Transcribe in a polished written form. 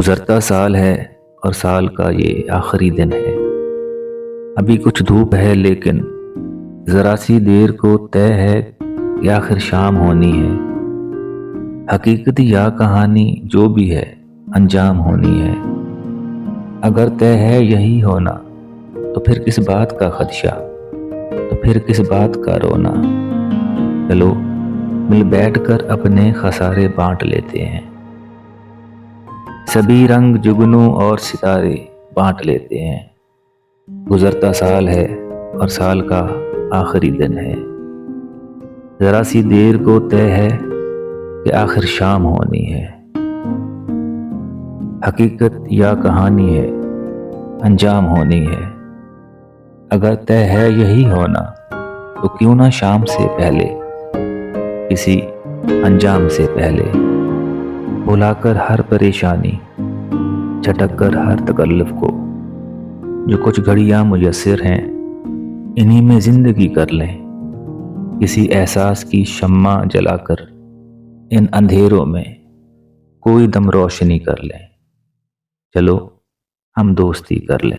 गुजरता साल है और साल का ये आखिरी दिन है। अभी कुछ धूप है लेकिन ज़रा सी देर को तय है कि आखिर शाम होनी है। हकीकत या कहानी जो भी है अंजाम होनी है। अगर तय है यही होना तो फिर किस बात का खदशा, तो फिर किस बात का रोना। चलो मिल बैठकर अपने खसारे बांट लेते हैं। सभी रंग जुगनू और सितारे बांट लेते हैं। गुजरता साल है और साल का आखिरी दिन है। जरा सी देर को तय है कि आखिर शाम होनी है। हकीकत या कहानी है अंजाम होनी है। अगर तय है यही होना तो क्यों ना शाम से पहले, किसी अंजाम से पहले, भुलाकर हर परेशानी, झटक कर हर तकल्लुफ को, जो कुछ घड़ियां मुयस्सर हैं इन्हीं में जिंदगी कर लें। किसी एहसास की शम्मा जलाकर इन अंधेरों में कोई दम रोशनी कर लें। चलो हम दोस्ती कर लें।